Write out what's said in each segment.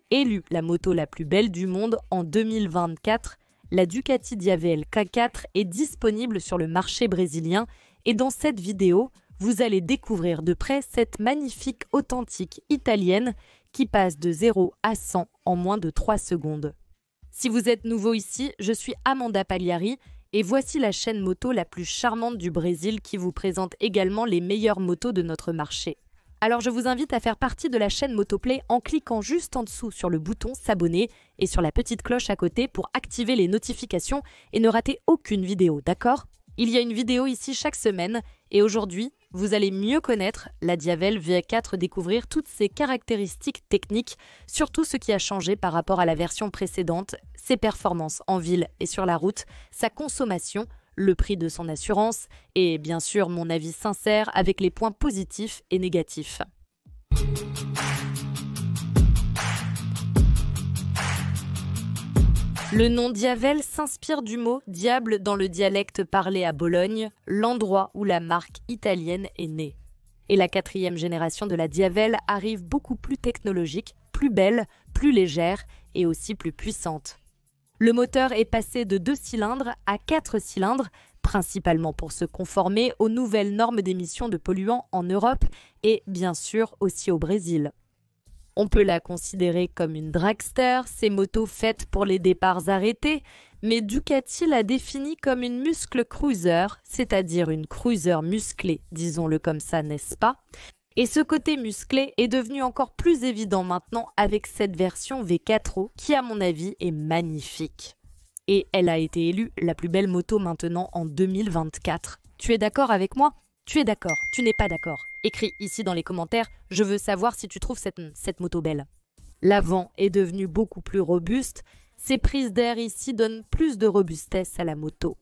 Élue la moto la plus belle du monde en 2024, la Ducati Diavel K4 est disponible sur le marché brésilien et dans cette vidéo, vous allez découvrir de près cette magnifique authentique italienne qui passe de 0 à 100 en moins de 3 secondes. Si vous êtes nouveau ici, je suis Amanda Pagliari et voici la chaîne moto la plus charmante du Brésil qui vous présente également les meilleures motos de notre marché. Alors je vous invite à faire partie de la chaîne Motoplay en cliquant juste en dessous sur le bouton s'abonner et sur la petite cloche à côté pour activer les notifications et ne rater aucune vidéo, d'accord ? Il y a une vidéo ici chaque semaine et aujourd'hui, vous allez mieux connaître la Diavel V4, découvrir toutes ses caractéristiques techniques, surtout ce qui a changé par rapport à la version précédente, ses performances en ville et sur la route, sa consommation, le prix de son assurance et bien sûr mon avis sincère avec les points positifs et négatifs. Le nom Diavel s'inspire du mot « diable » dans le dialecte parlé à Bologne, l'endroit où la marque italienne est née. Et la 4e génération de la Diavel arrive beaucoup plus technologique, plus belle, plus légère et aussi plus puissante. Le moteur est passé de 2 cylindres à 4 cylindres, principalement pour se conformer aux nouvelles normes d'émissions de polluants en Europe et bien sûr aussi au Brésil. On peut la considérer comme une dragster, ces motos faites pour les départs arrêtés, mais Ducati la définit comme une muscle cruiser, c'est-à-dire une cruiser musclée, disons-le comme ça, n'est-ce pas ? Et ce côté musclé est devenu encore plus évident maintenant avec cette version V4O qui, à mon avis, est magnifique. Et elle a été élue la plus belle moto maintenant en 2024. Tu es d'accord avec moi ? Tu es d'accord, tu n'es pas d'accord. Écris ici dans les commentaires, je veux savoir si tu trouves cette moto belle. L'avant est devenu beaucoup plus robuste. Ces prises d'air ici donnent plus de robustesse à la moto.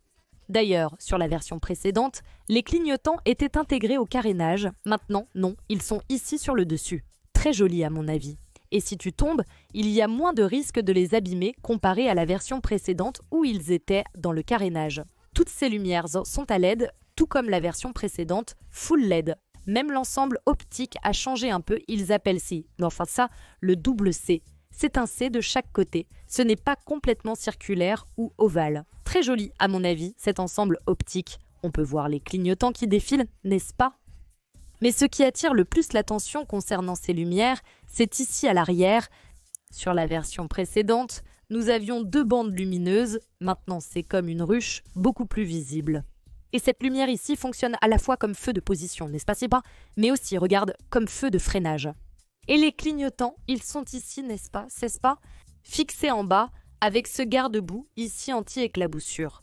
D'ailleurs, sur la version précédente, les clignotants étaient intégrés au carénage. Maintenant, non, ils sont ici sur le dessus. Très joli à mon avis. Et si tu tombes, il y a moins de risque de les abîmer comparé à la version précédente où ils étaient dans le carénage. Toutes ces lumières sont à LED, tout comme la version précédente, full LED. Même l'ensemble optique a changé un peu, ils appellent ça le double C. C'est un C de chaque côté, ce n'est pas complètement circulaire ou ovale. Très joli à mon avis, cet ensemble optique. On peut voir les clignotants qui défilent, n'est-ce pas ? Mais ce qui attire le plus l'attention concernant ces lumières, c'est ici à l'arrière. Sur la version précédente, nous avions 2 bandes lumineuses, maintenant c'est comme une ruche, beaucoup plus visible. Et cette lumière ici fonctionne à la fois comme feu de position, n'est-ce pas, c'est pas ? Mais aussi, regarde, comme feu de freinage. Et les clignotants, ils sont ici, n'est-ce pas, c'est pas ? Fixés en bas, avec ce garde-boue, ici anti-éclaboussure.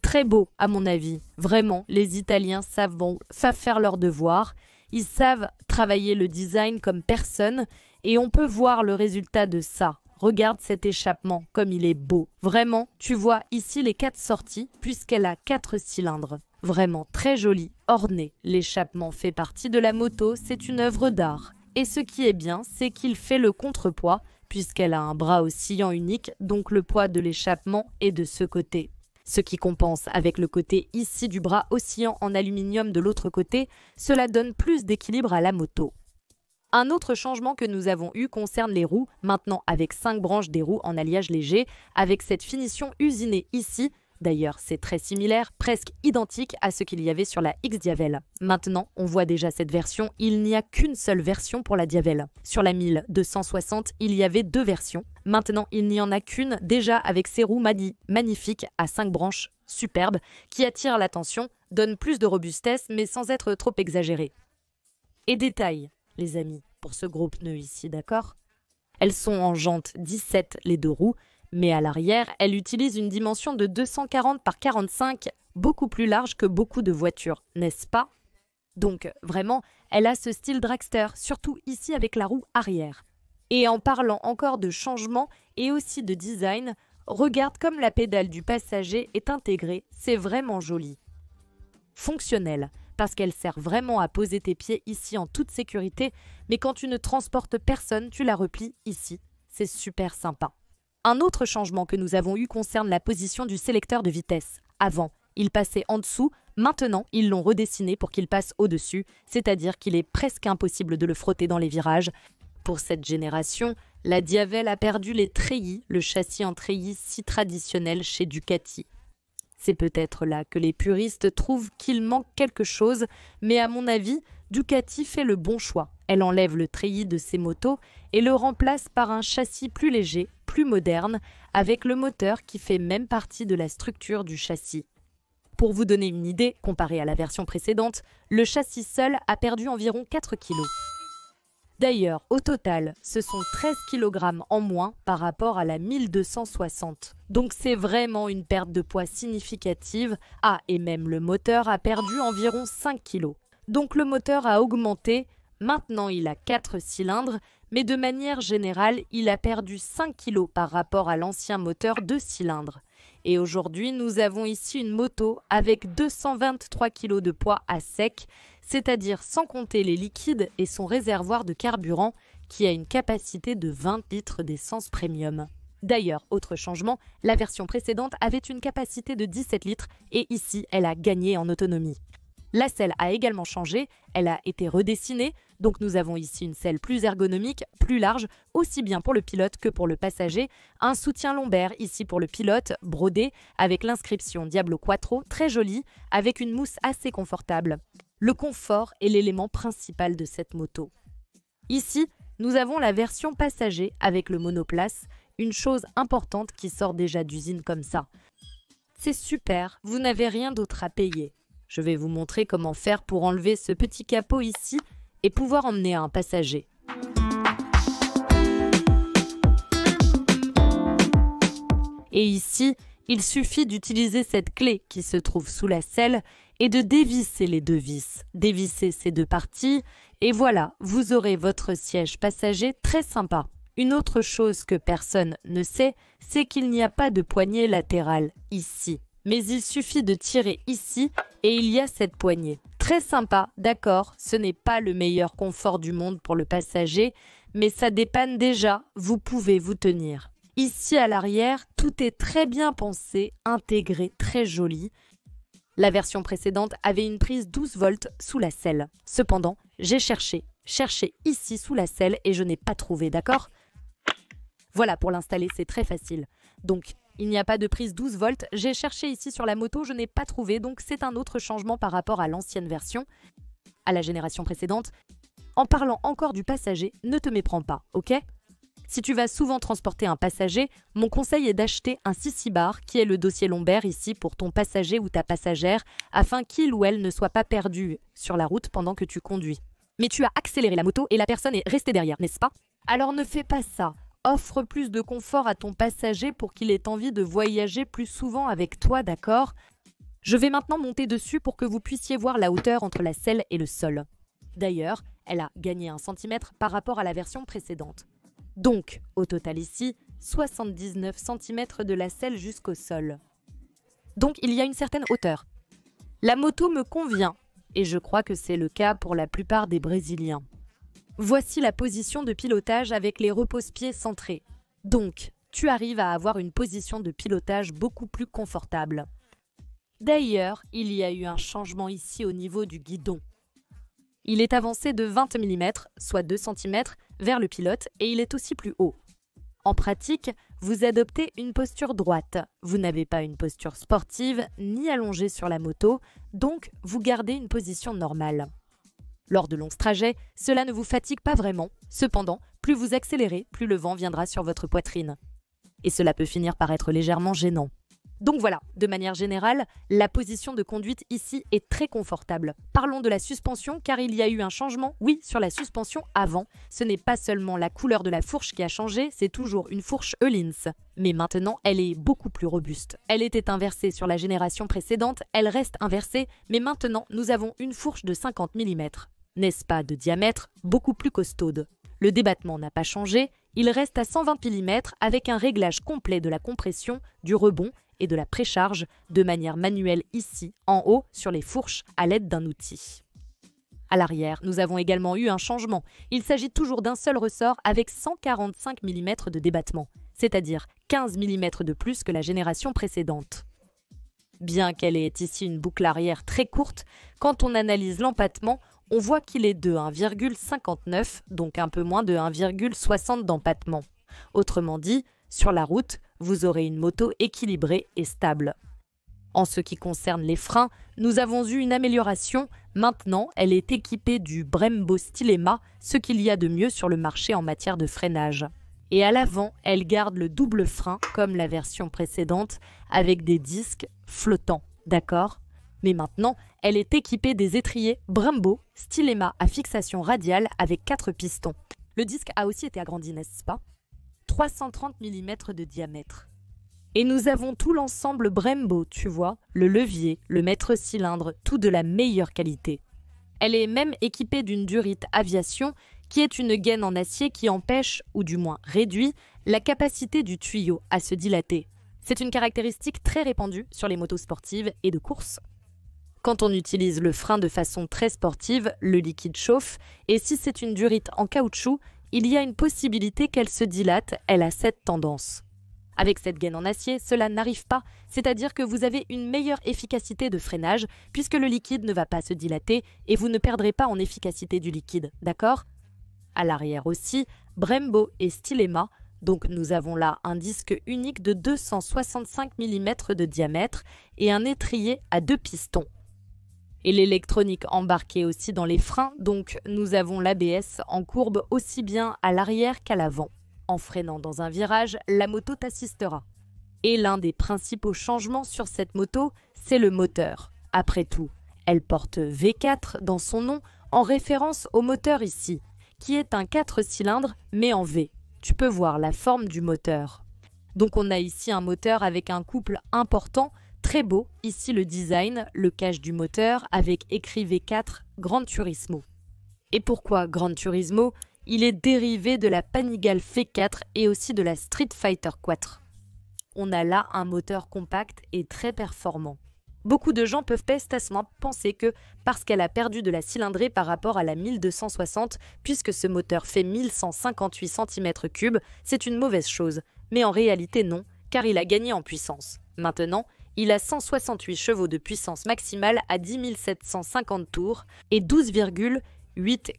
Très beau, à mon avis. Vraiment, les Italiens savent faire leur devoir. Ils savent travailler le design comme personne et on peut voir le résultat de ça. Regarde cet échappement, comme il est beau. Vraiment, tu vois ici les 4 sorties, puisqu'elle a 4 cylindres. Vraiment très joli, orné. L'échappement fait partie de la moto, c'est une œuvre d'art. Et ce qui est bien, c'est qu'il fait le contrepoids, puisqu'elle a un bras oscillant unique, donc le poids de l'échappement est de ce côté. Ce qui compense avec le côté ici du bras oscillant en aluminium de l'autre côté, cela donne plus d'équilibre à la moto. Un autre changement que nous avons eu concerne les roues, maintenant avec 5 branches des roues en alliage léger, avec cette finition usinée ici. D'ailleurs, c'est très similaire, presque identique à ce qu'il y avait sur la X-Diavel. Maintenant, on voit déjà cette version, il n'y a qu'une seule version pour la Diavel. Sur la 1260, il y avait 2 versions. Maintenant, il n'y en a qu'une, déjà avec ces roues magnifiques à 5 branches superbes, qui attirent l'attention, donnent plus de robustesse, mais sans être trop exagérées. Et détail, les amis, pour ce gros pneu ici, d'accord ? Elles sont en jante 17 les 2 roues, mais à l'arrière, elle utilise une dimension de 240 par 45, beaucoup plus large que beaucoup de voitures, n'est-ce pas ? Donc, vraiment, elle a ce style dragster, surtout ici avec la roue arrière. Et en parlant encore de changement et aussi de design, regarde comme la pédale du passager est intégrée, c'est vraiment joli. Fonctionnel, parce qu'elle sert vraiment à poser tes pieds ici en toute sécurité, mais quand tu ne transportes personne, tu la replies ici. C'est super sympa. Un autre changement que nous avons eu concerne la position du sélecteur de vitesse. Avant, il passait en dessous, maintenant ils l'ont redessiné pour qu'il passe au-dessus, c'est-à-dire qu'il est presque impossible de le frotter dans les virages. Pour cette génération, la Diavel a perdu les treillis, le châssis en treillis si traditionnel chez Ducati. C'est peut-être là que les puristes trouvent qu'il manque quelque chose, mais à mon avis, Ducati fait le bon choix. Elle enlève le treillis de ses motos et le remplace par un châssis plus léger, plus moderne, avec le moteur qui fait même partie de la structure du châssis. Pour vous donner une idée, comparé à la version précédente, le châssis seul a perdu environ 4 kg. D'ailleurs, au total, ce sont 13 kg en moins par rapport à la 1260. Donc c'est vraiment une perte de poids significative. Ah, et même le moteur a perdu environ 5 kg. Donc le moteur a augmenté. Maintenant, il a 4 cylindres, mais de manière générale, il a perdu 5 kg par rapport à l'ancien moteur 2 cylindres. Et aujourd'hui, nous avons ici une moto avec 223 kg de poids à sec, c'est-à-dire sans compter les liquides et son réservoir de carburant qui a une capacité de 20 litres d'essence premium. D'ailleurs, autre changement, la version précédente avait une capacité de 17 litres et ici, elle a gagné en autonomie. La selle a également changé, elle a été redessinée, donc nous avons ici une selle plus ergonomique, plus large, aussi bien pour le pilote que pour le passager. Un soutien lombaire ici pour le pilote, brodé, avec l'inscription Diablo Quattro, très jolie, avec une mousse assez confortable. Le confort est l'élément principal de cette moto. Ici, nous avons la version passager avec le monoplace, une chose importante qui sort déjà d'usine comme ça. C'est super, vous n'avez rien d'autre à payer. Je vais vous montrer comment faire pour enlever ce petit capot ici et pouvoir emmener un passager. Et ici, il suffit d'utiliser cette clé qui se trouve sous la selle et de dévisser les deux vis. Dévisser ces deux parties et voilà, vous aurez votre siège passager très sympa. Une autre chose que personne ne sait, c'est qu'il n'y a pas de poignée latérale ici. Mais il suffit de tirer ici et il y a cette poignée. Très sympa, d'accord, ce n'est pas le meilleur confort du monde pour le passager, mais ça dépanne déjà, vous pouvez vous tenir. Ici à l'arrière, tout est très bien pensé, intégré, très joli. La version précédente avait une prise 12 volts sous la selle. Cependant, j'ai cherché ici sous la selle et je n'ai pas trouvé, d'accord? Voilà, pour l'installer, c'est très facile. Donc, il n'y a pas de prise 12 volts. J'ai cherché ici sur la moto, je n'ai pas trouvé, donc c'est un autre changement par rapport à l'ancienne version, à la génération précédente. En parlant encore du passager, ne te méprends pas, ok? Si tu vas souvent transporter un passager, mon conseil est d'acheter un sissi bar, qui est le dossier lombaire ici pour ton passager ou ta passagère, afin qu'il ou elle ne soit pas perdu sur la route pendant que tu conduis. Mais tu as accéléré la moto et la personne est restée derrière, n'est-ce pas? Alors ne fais pas ça. Offre plus de confort à ton passager pour qu'il ait envie de voyager plus souvent avec toi, d'accord? Je vais maintenant monter dessus pour que vous puissiez voir la hauteur entre la selle et le sol. D'ailleurs, elle a gagné 1 cm par rapport à la version précédente. Donc, au total ici, 79 cm de la selle jusqu'au sol. Donc, il y a une certaine hauteur. La moto me convient, et je crois que c'est le cas pour la plupart des Brésiliens. Voici la position de pilotage avec les repose-pieds centrés. Donc, tu arrives à avoir une position de pilotage beaucoup plus confortable. D'ailleurs, il y a eu un changement ici au niveau du guidon. Il est avancé de 20 mm, soit 2 cm, vers le pilote et il est aussi plus haut. En pratique, vous adoptez une posture droite. Vous n'avez pas une posture sportive ni allongée sur la moto, donc vous gardez une position normale. Lors de longs trajets, cela ne vous fatigue pas vraiment. Cependant, plus vous accélérez, plus le vent viendra sur votre poitrine. Et cela peut finir par être légèrement gênant. Donc voilà, de manière générale, la position de conduite ici est très confortable. Parlons de la suspension car il y a eu un changement, oui, sur la suspension avant. Ce n'est pas seulement la couleur de la fourche qui a changé, c'est toujours une fourche Öhlins. Mais maintenant, elle est beaucoup plus robuste. Elle était inversée sur la génération précédente, elle reste inversée, mais maintenant, nous avons une fourche de 50 mm. N'est-ce pas de diamètre beaucoup plus costaude. Le débattement n'a pas changé, il reste à 120 mm avec un réglage complet de la compression, du rebond et de la précharge de manière manuelle ici, en haut, sur les fourches, à l'aide d'un outil. À l'arrière, nous avons également eu un changement. Il s'agit toujours d'un seul ressort avec 145 mm de débattement, c'est-à-dire 15 mm de plus que la génération précédente. Bien qu'elle ait ici une boucle arrière très courte, quand on analyse l'empattement, on voit qu'il est de 1,59, donc un peu moins de 1,60 d'empattement. Autrement dit, sur la route, vous aurez une moto équilibrée et stable. En ce qui concerne les freins, nous avons eu une amélioration. Maintenant, elle est équipée du Brembo Stylema, ce qu'il y a de mieux sur le marché en matière de freinage. Et à l'avant, elle garde le double frein, comme la version précédente, avec des disques flottants, d'accord ? Mais maintenant, elle est équipée des étriers Brembo Stylema à fixation radiale avec 4 pistons. Le disque a aussi été agrandi, n'est-ce pas ? 330 mm de diamètre. Et nous avons tout l'ensemble Brembo, tu vois, le levier, le maître-cylindre, tout de la meilleure qualité. Elle est même équipée d'une Durite Aviation, qui est une gaine en acier qui empêche, ou du moins réduit, la capacité du tuyau à se dilater. C'est une caractéristique très répandue sur les motos sportives et de course. Quand on utilise le frein de façon très sportive, le liquide chauffe, et si c'est une durite en caoutchouc, il y a une possibilité qu'elle se dilate, elle a cette tendance. Avec cette gaine en acier, cela n'arrive pas, c'est-à-dire que vous avez une meilleure efficacité de freinage, puisque le liquide ne va pas se dilater et vous ne perdrez pas en efficacité du liquide, d'accord ? À l'arrière aussi, Brembo et Stylema, donc nous avons là un disque unique de 265 mm de diamètre et un étrier à 2 pistons. Et l'électronique embarquée aussi dans les freins, donc nous avons l'ABS en courbe aussi bien à l'arrière qu'à l'avant. En freinant dans un virage, la moto t'assistera. Et l'un des principaux changements sur cette moto, c'est le moteur. Après tout, elle porte V4 dans son nom en référence au moteur ici, qui est un 4 cylindres mais en V. Tu peux voir la forme du moteur. Donc on a ici un moteur avec un couple important, très beau, ici le design, le cache du moteur avec écrit V4 Gran Turismo. Et pourquoi Gran Turismo ? Il est dérivé de la Panigale V4 et aussi de la Street Fighter 4. On a là un moteur compact et très performant. Beaucoup de gens peuvent pestement penser que parce qu'elle a perdu de la cylindrée par rapport à la 1260, puisque ce moteur fait 1158 cm3, c'est une mauvaise chose. Mais en réalité non, car il a gagné en puissance. Maintenant, il a 168 chevaux de puissance maximale à 10 750 tours et 12,8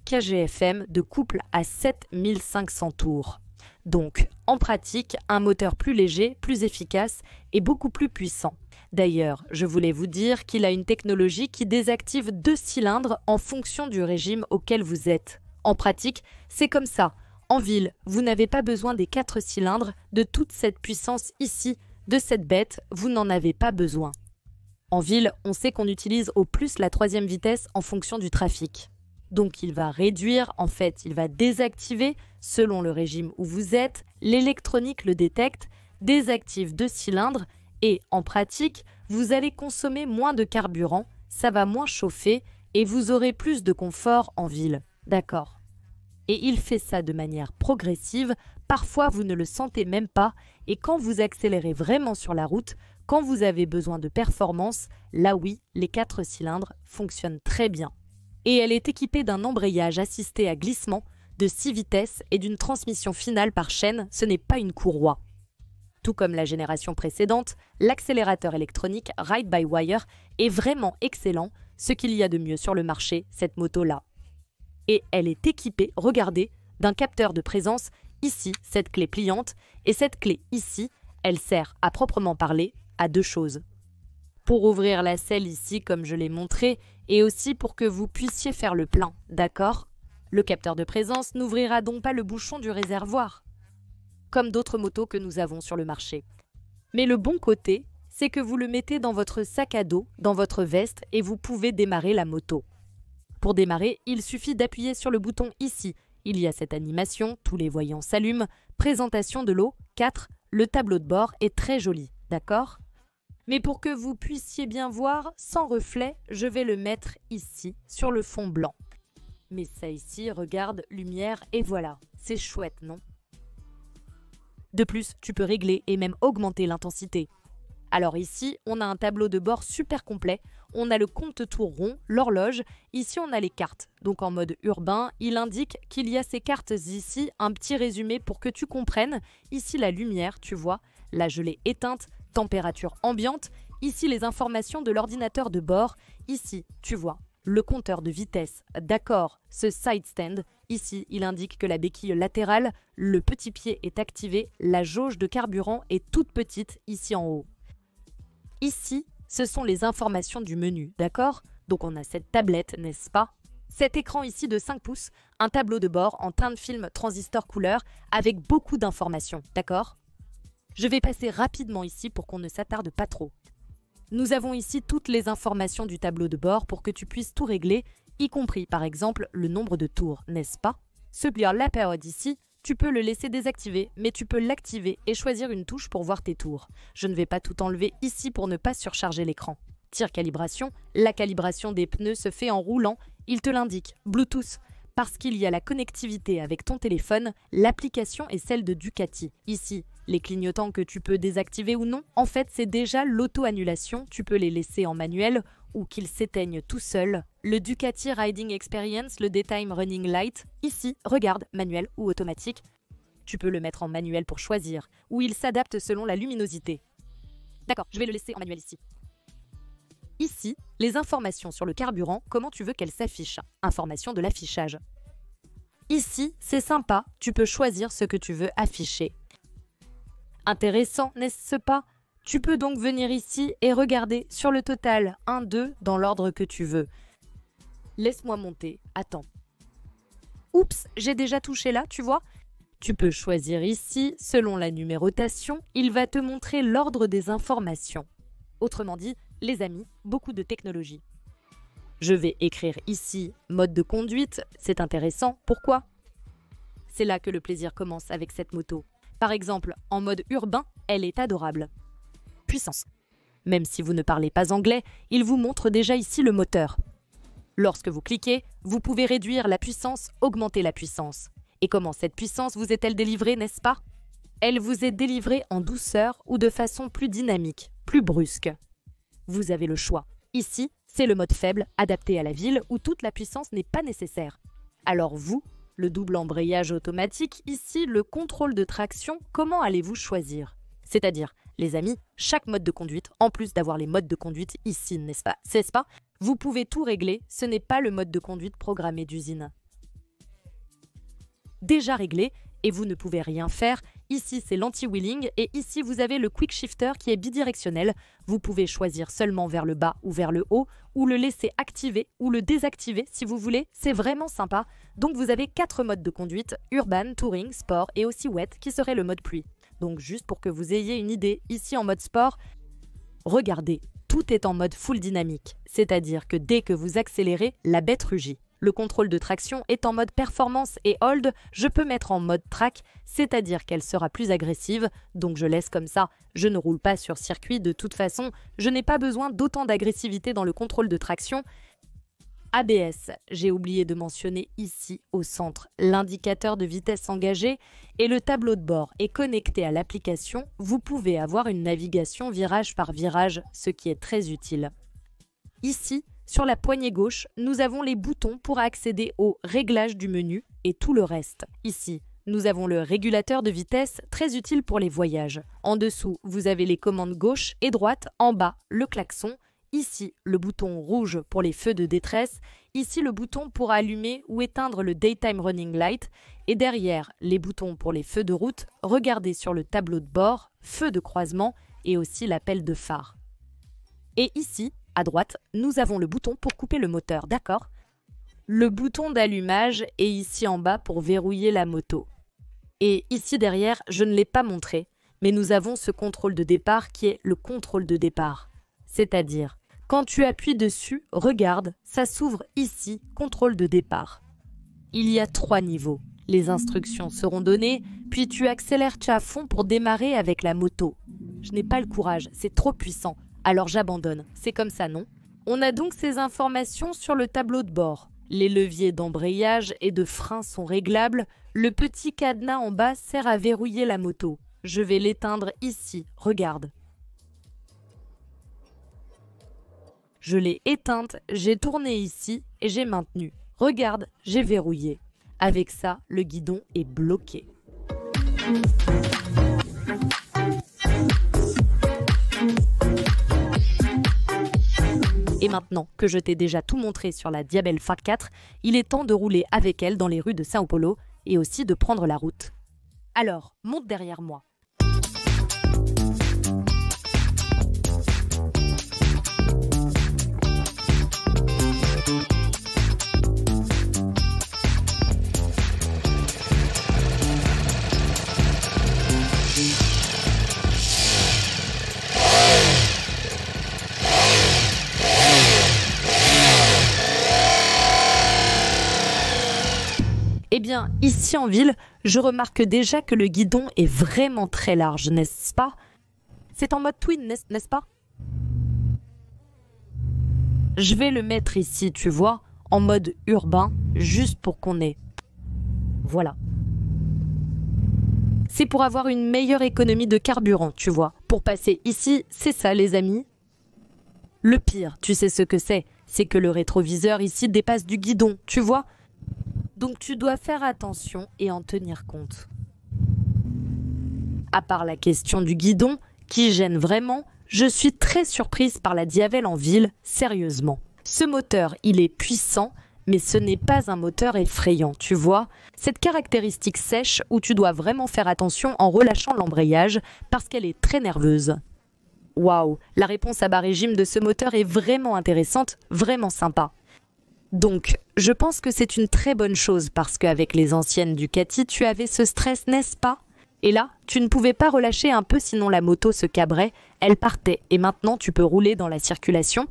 kgfm de couple à 7500 tours. Donc, en pratique, un moteur plus léger, plus efficace et beaucoup plus puissant. D'ailleurs, je voulais vous dire qu'il a une technologie qui désactive 2 cylindres en fonction du régime auquel vous êtes. En pratique, c'est comme ça. En ville, vous n'avez pas besoin des 4 cylindres, de toute cette puissance ici, de cette bête, vous n'en avez pas besoin. En ville, on sait qu'on utilise au plus la 3e vitesse en fonction du trafic. Donc il va réduire, en fait, il va désactiver, selon le régime où vous êtes, l'électronique le détecte, désactive 2 cylindres et, en pratique, vous allez consommer moins de carburant, ça va moins chauffer et vous aurez plus de confort en ville. D'accord. Et il fait ça de manière progressive, parfois vous ne le sentez même pas et quand vous accélérez vraiment sur la route, quand vous avez besoin de performance, là oui, les 4 cylindres fonctionnent très bien. Et elle est équipée d'un embrayage assisté à glissement, de 6 vitesses et d'une transmission finale par chaîne, ce n'est pas une courroie. Tout comme la génération précédente, l'accélérateur électronique Ride-by-Wire est vraiment excellent, ce qu'il y a de mieux sur le marché, cette moto-là. Et elle est équipée, regardez, d'un capteur de présence, ici, cette clé pliante, et cette clé ici, elle sert à proprement parler à 2 choses. Pour ouvrir la selle ici, comme je l'ai montré, et aussi pour que vous puissiez faire le plein, d'accord ? Le capteur de présence n'ouvrira donc pas le bouchon du réservoir, comme d'autres motos que nous avons sur le marché. Mais le bon côté, c'est que vous le mettez dans votre sac à dos, dans votre veste, et vous pouvez démarrer la moto. Pour démarrer, il suffit d'appuyer sur le bouton ici. Il y a cette animation, tous les voyants s'allument, présentation de l'eau, 4, le tableau de bord est très joli, d'accord ? Mais pour que vous puissiez bien voir, sans reflet, je vais le mettre ici, sur le fond blanc. Mais ça ici, regarde, lumière, et voilà. C'est chouette, non ? De plus, tu peux régler et même augmenter l'intensité. Alors ici, on a un tableau de bord super complet. On a le compte-tours rond, l'horloge. Ici, on a les cartes. Donc en mode urbain, il indique qu'il y a ces cartes ici. Un petit résumé pour que tu comprennes. Ici, la lumière, tu vois. Là, je l'ai éteinte. Température ambiante. Ici, les informations de l'ordinateur de bord. Ici, tu vois, le compteur de vitesse. D'accord, ce side stand, ici, il indique que la béquille latérale, le petit pied est activé, la jauge de carburant est toute petite ici en haut. Ici, ce sont les informations du menu, d'accord? Donc on a cette tablette, n'est-ce pas? Cet écran ici de 5 pouces, un tableau de bord en teint de film transistor couleur avec beaucoup d'informations, d'accord? Je vais passer rapidement ici pour qu'on ne s'attarde pas trop. Nous avons ici toutes les informations du tableau de bord pour que tu puisses tout régler, y compris par exemple le nombre de tours, n'est-ce pas? La période ici, tu peux le laisser désactiver, mais tu peux l'activer et choisir une touche pour voir tes tours. Je ne vais pas tout enlever ici pour ne pas surcharger l'écran. Tir calibration, la calibration des pneus se fait en roulant, il te l'indique, Bluetooth. Parce qu'il y a la connectivité avec ton téléphone, l'application est celle de Ducati. Ici, les clignotants que tu peux désactiver ou non, en fait c'est déjà l'auto-annulation, tu peux les laisser en manuel ou qu'ils s'éteignent tout seuls. Le Ducati Riding Experience, le Daytime Running Light, ici, regarde, manuel ou automatique. Tu peux le mettre en manuel pour choisir, ou il s'adapte selon la luminosité. D'accord, je vais le laisser en manuel ici. Ici, les informations sur le carburant, comment tu veux qu'elles s'affichent. Information de l'affichage. Ici, c'est sympa, tu peux choisir ce que tu veux afficher. Intéressant, n'est-ce pas? Tu peux donc venir ici et regarder sur le total 1, 2 dans l'ordre que tu veux. Laisse-moi monter, attends. Oups, j'ai déjà touché là, tu vois? Tu peux choisir ici, selon la numérotation, il va te montrer l'ordre des informations. Autrement dit, les amis, beaucoup de technologie. Je vais écrire ici mode de conduite, c'est intéressant. Pourquoi? C'est là que le plaisir commence avec cette moto. Par exemple, en mode urbain, elle est adorable. Puissance. Même si vous ne parlez pas anglais, il vous montre déjà ici le moteur. Lorsque vous cliquez, vous pouvez réduire la puissance, augmenter la puissance. Et comment cette puissance vous est-elle délivrée, n'est-ce pas? Elle vous est délivrée en douceur ou de façon plus dynamique, plus brusque. Vous avez le choix. Ici, c'est le mode faible, adapté à la ville, où toute la puissance n'est pas nécessaire. Alors vous, le double embrayage automatique, ici, le contrôle de traction, comment allez-vous choisir? C'est-à-dire, les amis, chaque mode de conduite, en plus d'avoir les modes de conduite ici, n'est-ce pas? Vous pouvez tout régler, ce n'est pas le mode de conduite programmé d'usine. Déjà réglé, et vous ne pouvez rien faire. Ici, c'est l'anti-wheeling et ici, vous avez le quick shifter qui est bidirectionnel. Vous pouvez choisir seulement vers le bas ou vers le haut ou le laisser activer ou le désactiver si vous voulez. C'est vraiment sympa. Donc, vous avez 4 modes de conduite, urban, touring, sport et aussi wet qui serait le mode pluie. Donc, juste pour que vous ayez une idée, ici en mode sport, regardez, tout est en mode full dynamique. C'est-à-dire que dès que vous accélérez, la bête rugit. Le contrôle de traction est en mode performance et hold, je peux mettre en mode track, c'est-à-dire qu'elle sera plus agressive, donc je laisse comme ça. Je ne roule pas sur circuit, de toute façon, je n'ai pas besoin d'autant d'agressivité dans le contrôle de traction. ABS, j'ai oublié de mentionner ici au centre l'indicateur de vitesse engagée et le tableau de bord est connecté à l'application. Vous pouvez avoir une navigation virage par virage, ce qui est très utile. Ici, sur la poignée gauche, nous avons les boutons pour accéder au réglage du menu et tout le reste. Ici, nous avons le régulateur de vitesse, très utile pour les voyages. En dessous, vous avez les commandes gauche et droite. En bas, le klaxon. Ici, le bouton rouge pour les feux de détresse. Ici, le bouton pour allumer ou éteindre le Daytime Running Light. Et derrière, les boutons pour les feux de route. Regardez sur le tableau de bord, feu de croisement et aussi l'appel de phare. Et ici, à droite, nous avons le bouton pour couper le moteur, d'accord? Le bouton d'allumage est ici en bas pour verrouiller la moto. Et ici derrière, je ne l'ai pas montré, mais nous avons ce contrôle de départ qui est le contrôle de départ. C'est-à-dire, quand tu appuies dessus, regarde, ça s'ouvre ici, contrôle de départ. Il y a 3 niveaux. Les instructions seront données, puis tu accélères à fond pour démarrer avec la moto. Je n'ai pas le courage, c'est trop puissant. Alors j'abandonne. C'est comme ça, non? On a donc ces informations sur le tableau de bord. Les leviers d'embrayage et de frein sont réglables. Le petit cadenas en bas sert à verrouiller la moto. Je vais l'éteindre ici. Regarde. Je l'ai éteinte, j'ai tourné ici et j'ai maintenu. Regarde, j'ai verrouillé. Avec ça, le guidon est bloqué. Et Et maintenant que je t'ai déjà tout montré sur la Diavel Fac 4, il est temps de rouler avec elle dans les rues de São Paulo et aussi de prendre la route. Alors, monte derrière moi. Eh bien, ici en ville, je remarque déjà que le guidon est vraiment très large, n'est-ce pas? C'est en mode twin, n'est-ce pas? Je vais le mettre ici, tu vois, en mode urbain, juste pour qu'on ait. Voilà. C'est pour avoir une meilleure économie de carburant, tu vois. Pour passer ici, c'est ça, les amis. Le pire, tu sais ce que c'est que le rétroviseur ici dépasse du guidon, tu vois. Donc tu dois faire attention et en tenir compte. À part la question du guidon, qui gêne vraiment, je suis très surprise par la Diavel en ville, sérieusement. Ce moteur, il est puissant, mais ce n'est pas un moteur effrayant, tu vois. Cette caractéristique sèche où tu dois vraiment faire attention en relâchant l'embrayage parce qu'elle est très nerveuse. Waouh, la réponse à bas régime de ce moteur est vraiment intéressante, vraiment sympa. Donc, je pense que c'est une très bonne chose parce qu'avec les anciennes Ducati, tu avais ce stress, n'est-ce pas? Et là, tu ne pouvais pas relâcher un peu sinon la moto se cabrait, elle partait et maintenant tu peux rouler dans la circulation.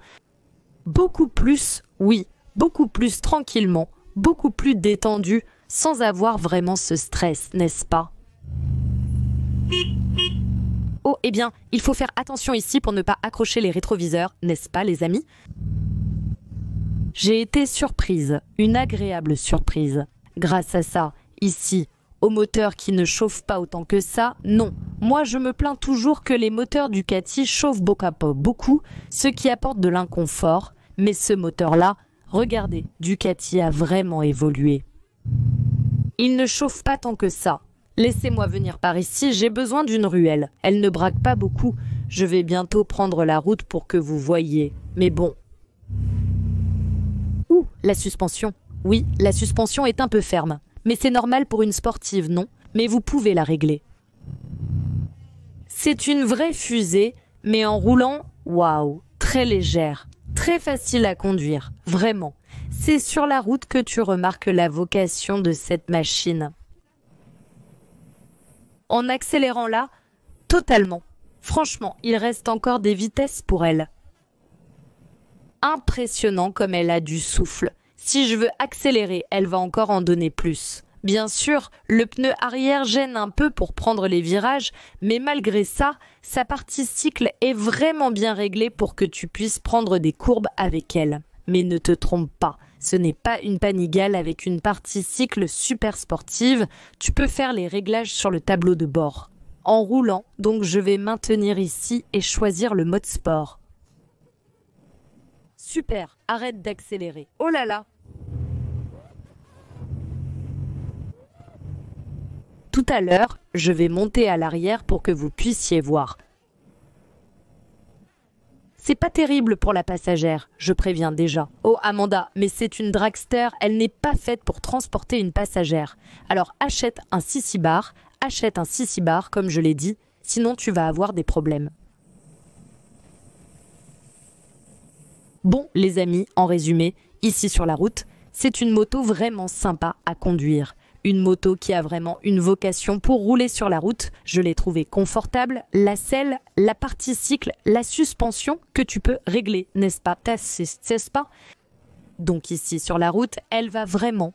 Beaucoup plus, oui, beaucoup plus tranquillement, beaucoup plus détendu, sans avoir vraiment ce stress, n'est-ce pas? Oh, eh bien, il faut faire attention ici pour ne pas accrocher les rétroviseurs, n'est-ce pas les amis? J'ai été surprise, une agréable surprise. Grâce à ça, ici, au moteur qui ne chauffe pas autant que ça, non. Moi, je me plains toujours que les moteurs Ducati chauffent beaucoup, ce qui apporte de l'inconfort. Mais ce moteur-là, regardez, Ducati a vraiment évolué. Il ne chauffe pas tant que ça. Laissez-moi venir par ici, j'ai besoin d'une ruelle. Elle ne braque pas beaucoup. Je vais bientôt prendre la route pour que vous voyiez. Mais bon. Ouh, la suspension. Oui, la suspension est un peu ferme. Mais c'est normal pour une sportive, non? Mais vous pouvez la régler. C'est une vraie fusée, mais en roulant, waouh, très légère. Très facile à conduire, vraiment. C'est sur la route que tu remarques la vocation de cette machine. En accélérant là, totalement. Franchement, il reste encore des vitesses pour elle. Impressionnant comme elle a du souffle. Si je veux accélérer, elle va encore en donner plus. Bien sûr, le pneu arrière gêne un peu pour prendre les virages, mais malgré ça, sa partie cycle est vraiment bien réglée pour que tu puisses prendre des courbes avec elle. Mais ne te trompe pas, ce n'est pas une Panigale avec une partie cycle super sportive, tu peux faire les réglages sur le tableau de bord. En roulant, donc je vais maintenir ici et choisir le mode sport. Super, arrête d'accélérer. Oh là là! Tout à l'heure, je vais monter à l'arrière pour que vous puissiez voir. C'est pas terrible pour la passagère, je préviens déjà. Oh Amanda, mais c'est une dragster, elle n'est pas faite pour transporter une passagère. Alors achète un sissi-bar comme je l'ai dit, sinon tu vas avoir des problèmes. Bon les amis, en résumé, ici sur la route, c'est une moto vraiment sympa à conduire. Une moto qui a vraiment une vocation pour rouler sur la route. Je l'ai trouvée confortable, la selle, la partie cycle, la suspension que tu peux régler, n'est-ce pas? N'est-ce pas? Donc ici sur la route, elle va vraiment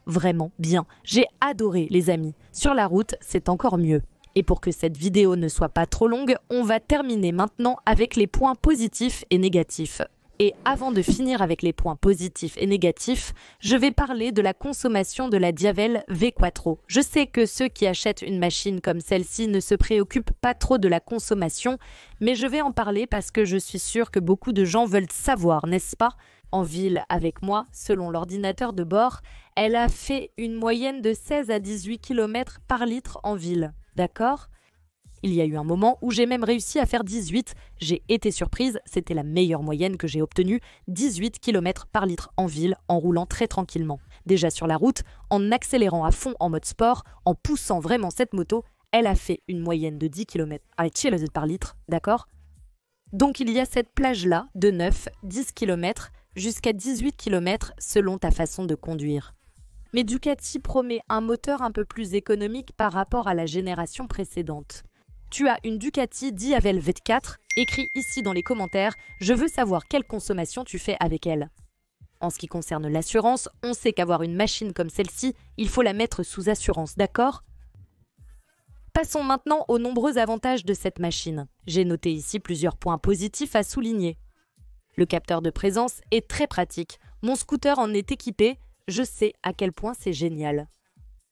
bien. J'ai adoré les amis. Sur la route, c'est encore mieux. Et pour que cette vidéo ne soit pas trop longue, on va terminer maintenant avec les points positifs et négatifs. Et avant de finir avec les points positifs et négatifs, je vais parler de la consommation de la Diavel V4. Je sais que ceux qui achètent une machine comme celle-ci ne se préoccupent pas trop de la consommation, mais je vais en parler parce que je suis sûre que beaucoup de gens veulent savoir, n'est-ce pas? En ville, avec moi, selon l'ordinateur de bord, elle a fait une moyenne de 16 à 18 km par litre en ville, d'accord? Il y a eu un moment où j'ai même réussi à faire 18. J'ai été surprise, c'était la meilleure moyenne que j'ai obtenue, 18 km par litre en ville, en roulant très tranquillement. Déjà sur la route, en accélérant à fond en mode sport, en poussant vraiment cette moto, elle a fait une moyenne de 10 km par litre, d'accord? Donc il y a cette plage-là de 9, 10 km jusqu'à 18 km selon ta façon de conduire. Mais Ducati promet un moteur un peu plus économique par rapport à la génération précédente. Tu as une Ducati Diavel V4, écris ici dans les commentaires, je veux savoir quelle consommation tu fais avec elle. En ce qui concerne l'assurance, on sait qu'avoir une machine comme celle-ci, il faut la mettre sous assurance, d'accord? Passons maintenant aux nombreux avantages de cette machine. J'ai noté ici plusieurs points positifs à souligner. Le capteur de présence est très pratique. Mon scooter en est équipé, je sais à quel point c'est génial.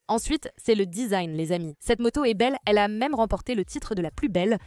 Ensuite, c'est le design, les amis. Cette moto est belle, elle a même remporté le titre de la plus belle.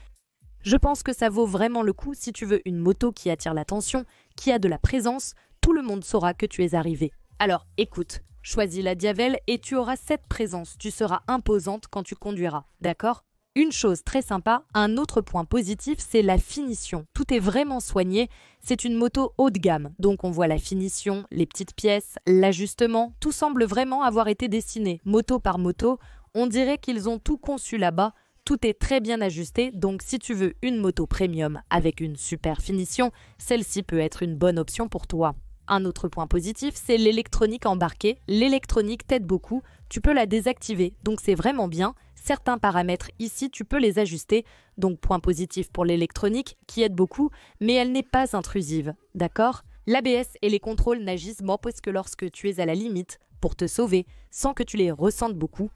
Je pense que ça vaut vraiment le coup si tu veux une moto qui attire l'attention, qui a de la présence, tout le monde saura que tu es arrivé. Alors, écoute, choisis la Diavel et tu auras cette présence, tu seras imposante quand tu conduiras, d'accord ? Une chose très sympa, un autre point positif, c'est la finition. Tout est vraiment soigné, c'est une moto haut de gamme, donc on voit la finition, les petites pièces, l'ajustement, tout semble vraiment avoir été dessiné, moto par moto. On dirait qu'ils ont tout conçu là-bas, tout est très bien ajusté, donc si tu veux une moto premium avec une super finition, celle-ci peut être une bonne option pour toi. Un autre point positif, c'est l'électronique embarquée. L'électronique t'aide beaucoup, tu peux la désactiver, donc c'est vraiment bien. Certains paramètres ici, tu peux les ajuster, donc point positif pour l'électronique qui aide beaucoup, mais elle n'est pas intrusive, d'accord? L'ABS et les contrôles n'agissent parce que lorsque tu es à la limite pour te sauver, sans que tu les ressentes beaucoup.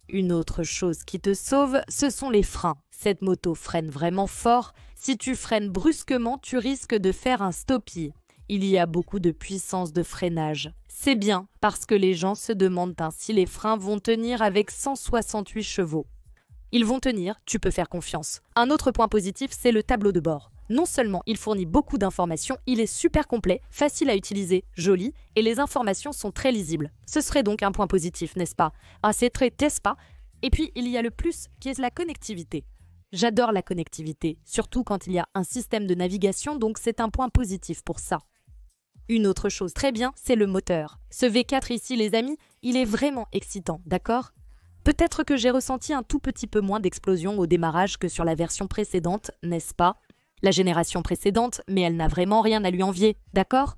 Une autre chose qui te sauve, ce sont les freins. Cette moto freine vraiment fort. Si tu freines brusquement, tu risques de faire un stoppie. Il y a beaucoup de puissance de freinage. C'est bien parce que les gens se demandent ainsi les freins vont tenir avec 168 chevaux. Ils vont tenir, tu peux faire confiance. Un autre point positif, c'est le tableau de bord. Non seulement il fournit beaucoup d'informations, il est super complet, facile à utiliser, joli, et les informations sont très lisibles. Ce serait donc un point positif, n'est-ce pas? Ah, c'est très, n'est-ce pas? Et puis, il y a le plus qui est la connectivité. J'adore la connectivité, surtout quand il y a un système de navigation, donc c'est un point positif pour ça. Une autre chose très bien, c'est le moteur. Ce V4 ici, les amis, il est vraiment excitant, d'accord? Peut-être que j'ai ressenti un tout petit peu moins d'explosion au démarrage que sur la version précédente, n'est-ce pas? La génération précédente, mais elle n'a vraiment rien à lui envier, d'accord?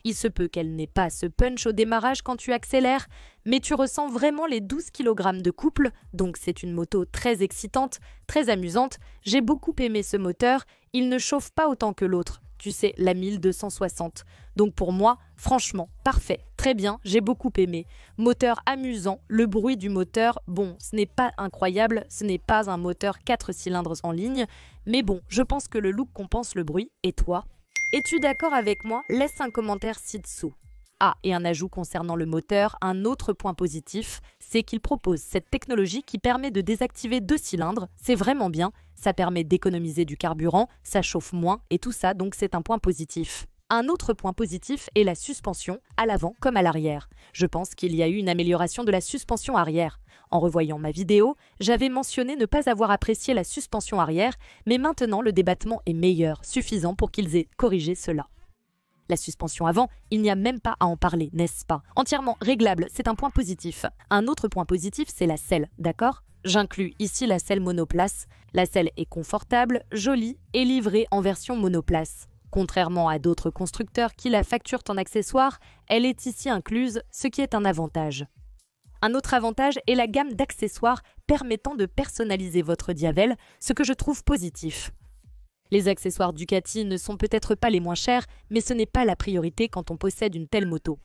Il se peut qu'elle n'ait pas ce punch au démarrage quand tu accélères, mais tu ressens vraiment les 12 kg de couple, donc c'est une moto très excitante, très amusante. J'ai beaucoup aimé ce moteur, il ne chauffe pas autant que l'autre. Tu sais, la 1260. Donc pour moi, franchement, parfait, très bien, j'ai beaucoup aimé. Moteur amusant, le bruit du moteur, bon, ce n'est pas incroyable, ce n'est pas un moteur 4 cylindres en ligne, mais bon, je pense que le look compense le bruit. Et toi? Es-tu d'accord avec moi? Laisse un commentaire ci-dessous. Ah, et un ajout concernant le moteur, un autre point positif, c'est qu'il propose cette technologie qui permet de désactiver 2 cylindres, c'est vraiment bien, ça permet d'économiser du carburant, ça chauffe moins et tout ça, donc c'est un point positif. Un autre point positif est la suspension, à l'avant comme à l'arrière. Je pense qu'il y a eu une amélioration de la suspension arrière. En revoyant ma vidéo, j'avais mentionné ne pas avoir apprécié la suspension arrière, mais maintenant le débattement est meilleur, suffisant pour qu'ils aient corrigé cela. La suspension avant, il n'y a même pas à en parler, n'est-ce pas? Entièrement réglable, c'est un point positif. Un autre point positif, c'est la selle, d'accord? J'inclus ici la selle monoplace. La selle est confortable, jolie et livrée en version monoplace. Contrairement à d'autres constructeurs qui la facturent en accessoires, elle est ici incluse, ce qui est un avantage. Un autre avantage est la gamme d'accessoires permettant de personnaliser votre Diavel, ce que je trouve positif. Les accessoires Ducati ne sont peut-être pas les moins chers, mais ce n'est pas la priorité quand on possède une telle moto.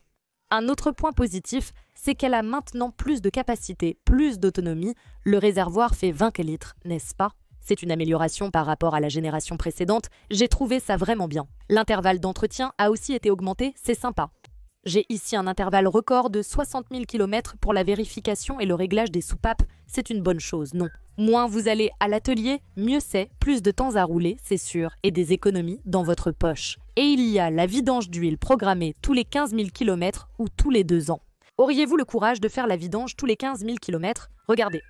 Un autre point positif, c'est qu'elle a maintenant plus de capacité, plus d'autonomie. Le réservoir fait 20 litres, n'est-ce pas? C'est une amélioration par rapport à la génération précédente, j'ai trouvé ça vraiment bien. L'intervalle d'entretien a aussi été augmenté, c'est sympa. J'ai ici un intervalle record de 60 000 km pour la vérification et le réglage des soupapes, c'est une bonne chose, non? Moins vous allez à l'atelier, mieux c'est, plus de temps à rouler, c'est sûr, et des économies dans votre poche. Et il y a la vidange d'huile programmée tous les 15 000 km ou tous les 2 ans. Auriez-vous le courage de faire la vidange tous les 15 000 km? Regardez.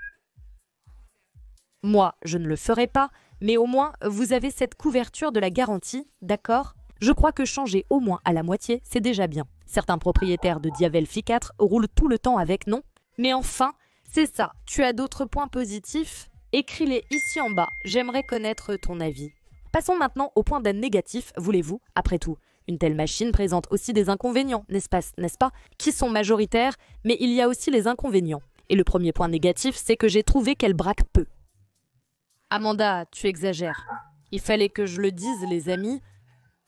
Moi, je ne le ferai pas, mais au moins, vous avez cette couverture de la garantie, d'accord? Je crois que changer au moins à la moitié, c'est déjà bien. Certains propriétaires de Diavel Fi 4 roulent tout le temps avec, non? Mais enfin, c'est ça, tu as d'autres points positifs? Écris-les ici en bas, j'aimerais connaître ton avis. Passons maintenant au point négatif, voulez-vous? Après tout, une telle machine présente aussi des inconvénients, n'est-ce pas? Qui sont majoritaires, mais il y a aussi les inconvénients. Et le premier point négatif, c'est que j'ai trouvé qu'elle braque peu. Amanda, tu exagères. Il fallait que je le dise, les amis.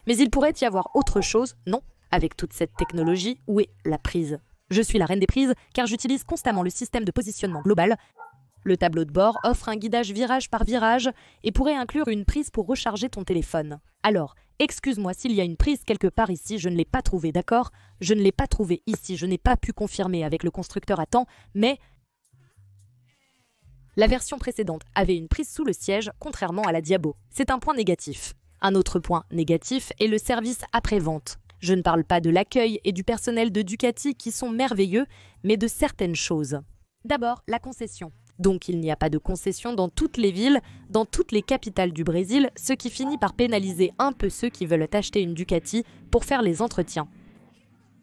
Mais il pourrait y avoir autre chose, non? Avec toute cette technologie, où est la prise? Je suis la reine des prises, car j'utilise constamment le système de positionnement global. Le tableau de bord offre un guidage virage par virage et pourrait inclure une prise pour recharger ton téléphone. Alors, excuse-moi s'il y a une prise quelque part ici, je ne l'ai pas trouvée, d'accord? Je ne l'ai pas trouvée ici, je n'ai pas pu confirmer avec le constructeur à temps, mais la version précédente avait une prise sous le siège, contrairement à la Diabo. C'est un point négatif. Un autre point négatif est le service après-vente. Je ne parle pas de l'accueil et du personnel de Ducati qui sont merveilleux, mais de certaines choses. D'abord, la concession. Donc il n'y a pas de concession dans toutes les villes, dans toutes les capitales du Brésil, ce qui finit par pénaliser un peu ceux qui veulent acheter une Ducati pour faire les entretiens.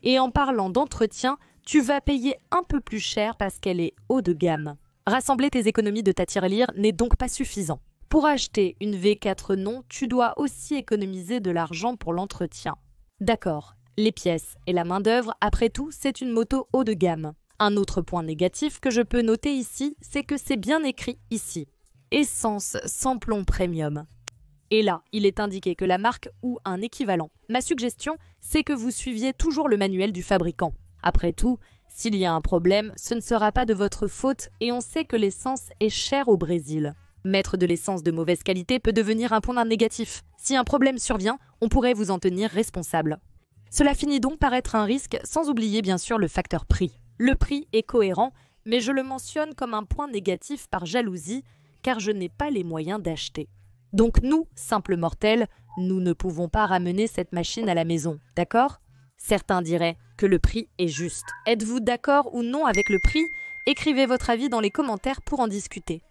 Et en parlant d'entretien, tu vas payer un peu plus cher parce qu'elle est haut de gamme. Rassembler tes économies de ta tirelire n'est donc pas suffisant. Pour acheter une V4 non, tu dois aussi économiser de l'argent pour l'entretien. D'accord, les pièces et la main-d'œuvre, après tout, c'est une moto haut de gamme. Un autre point négatif que je peux noter ici, c'est que c'est bien écrit ici. Essence sans plomb premium. Et là, il est indiqué que la marque ou un équivalent. Ma suggestion, c'est que vous suiviez toujours le manuel du fabricant. Après tout, s'il y a un problème, ce ne sera pas de votre faute et on sait que l'essence est chère au Brésil. Mettre de l'essence de mauvaise qualité peut devenir un point négatif. Si un problème survient, on pourrait vous en tenir responsable. Cela finit donc par être un risque, sans oublier bien sûr le facteur prix. Le prix est cohérent, mais je le mentionne comme un point négatif par jalousie, car je n'ai pas les moyens d'acheter. Donc nous, simples mortels, nous ne pouvons pas ramener cette machine à la maison, d'accord? Certains diraient que le prix est juste. Êtes-vous d'accord ou non avec le prix? Écrivez votre avis dans les commentaires pour en discuter.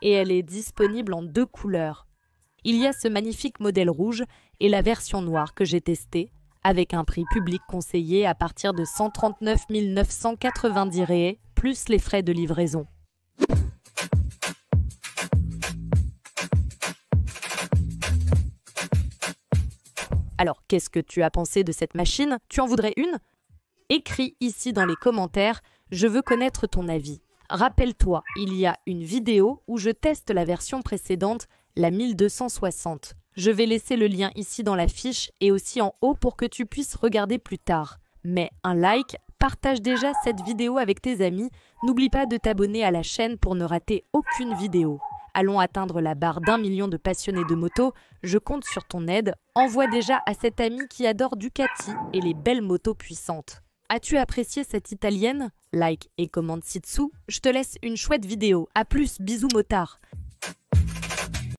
Et elle est disponible en 2 couleurs. Il y a ce magnifique modèle rouge et la version noire que j'ai testée, avec un prix public conseillé à partir de 139 990 réais, plus les frais de livraison. Alors, qu'est-ce que tu as pensé de cette machine? Tu en voudrais une? Écris ici dans les commentaires, je veux connaître ton avis. Rappelle-toi, il y a une vidéo où je teste la version précédente, la 1260. Je vais laisser le lien ici dans la fiche et aussi en haut pour que tu puisses regarder plus tard. Mets un like, partage déjà cette vidéo avec tes amis, n'oublie pas de t'abonner à la chaîne pour ne rater aucune vidéo. Allons atteindre la barre d'1 million de passionnés de moto, je compte sur ton aide. Envoie déjà à cet ami qui adore Ducati et les belles motos puissantes. As-tu apprécié cette italienne? Like et commente ci-dessous. Je te laisse une chouette vidéo. A plus, bisous motards.